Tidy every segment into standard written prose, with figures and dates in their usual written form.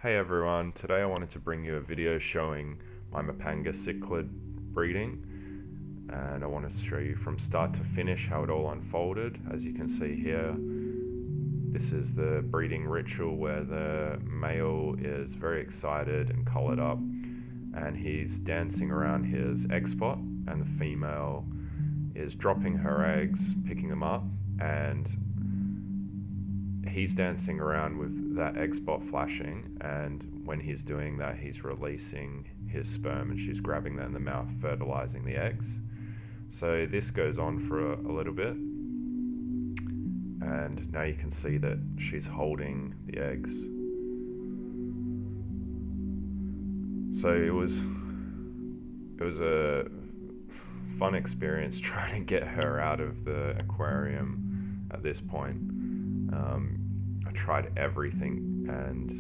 Hey everyone, today I wanted to bring you a video showing my Mpanga Cichlid breeding, and I want to show you from start to finish how it all unfolded. As you can see here, this is the breeding ritual where the male is very excited and collared up and he's dancing around his egg spot, and the female is dropping her eggs, picking them up, and he's dancing around with that egg spot flashing, and when he's doing that, he's releasing his sperm and she's grabbing that in the mouth, fertilizing the eggs. So this goes on for a little bit, and now you can see that she's holding the eggs. So it was a fun experience trying to get her out of the aquarium at this point. I tried everything and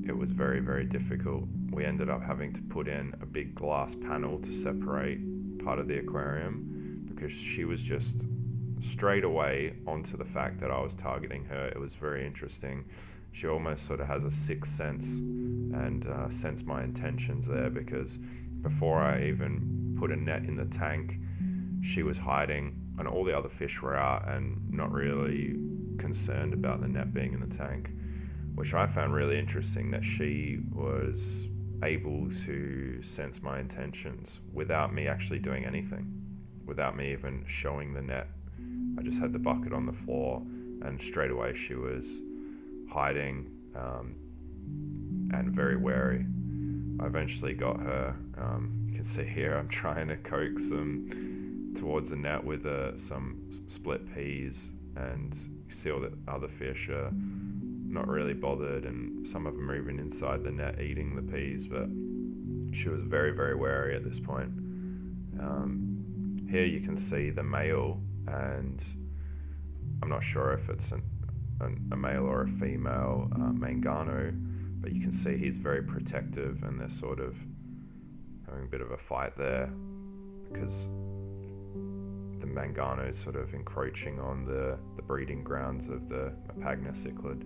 it was very, very difficult. We ended up having to put in a big glass panel to separate part of the aquarium because she was just straight away onto the fact that I was targeting her. It was very interesting. She almost sort of has a sixth sense and sensed my intentions there, because before I even put a net in the tank, she was hiding and all the other fish were out and not really concerned about the net being in the tank, which I found really interesting, that she was able to sense my intentions without me actually doing anything, without me even showing the net. I just had the bucket on the floor and straight away she was hiding and very wary. I eventually got her, you can see here I'm trying to coax them towards the net with some split peas, and you see all the other fish are not really bothered, and some of them are even inside the net eating the peas, but she was very, very wary at this point. Here you can see the male, and I'm not sure if it's a male or a female Mangano, but you can see he's very protective and they're sort of having a bit of a fight there because the Mangano is sort of encroaching on the breeding grounds of the Mpanga Cichlid.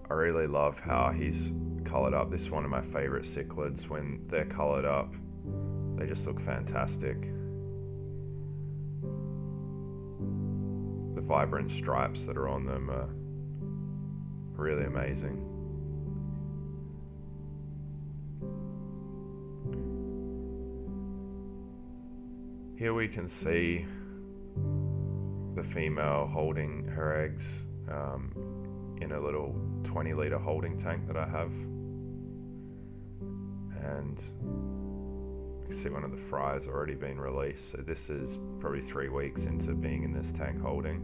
I really love how he's coloured up. This is one of my favourite cichlids. When they're coloured up, they just look fantastic. The vibrant stripes that are on them are really amazing. Here we can see the female holding her eggs in a little 20-litre holding tank that I have, and you can see one of the fries already been released. So this is probably 3 weeks into being in this tank holding,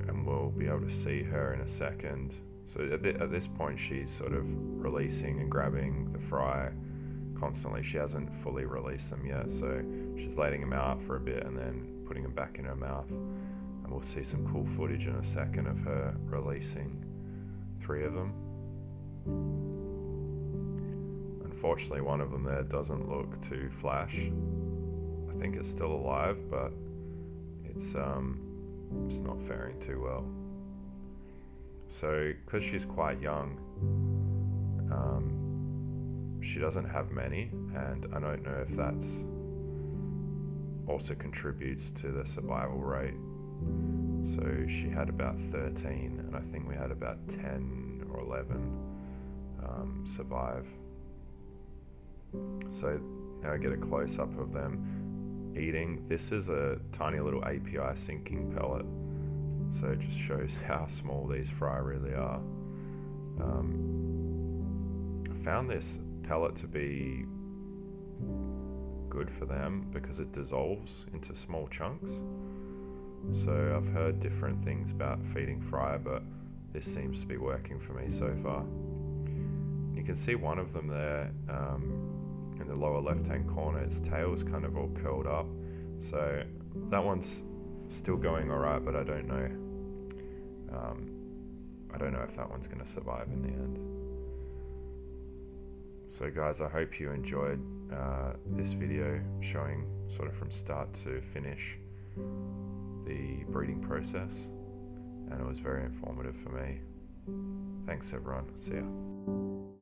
and we'll be able to see her in a second. So at this point she's sort of releasing and grabbing the fry constantly. She hasn't fully released them yet, so she's letting them out for a bit and then putting them back in her mouth, and we'll see some cool footage in a second of her releasing 3 of them. Unfortunately, one of them there doesn't look too flash. I think it's still alive, but it's not faring too well. So because she's quite young, she doesn't have many, and I don't know if that's also contributes to the survival rate. So she had about 13, and I think we had about 10 or 11 survive. So now I get a close-up of them eating. This is a tiny little API sinking pellet, so it just shows how small these fry really are. I found this pellet to be good for them because it dissolves into small chunks. So I've heard different things about feeding fry, but this seems to be working for me so far. You can see one of them there in the lower left-hand corner. Its tail is kind of all curled up, so that one's still going all right, but I don't know. I don't know if that one's going to survive in the end. So guys, I hope you enjoyed this video showing sort of from start to finish the breeding process, and it was very informative for me. Thanks everyone, see ya.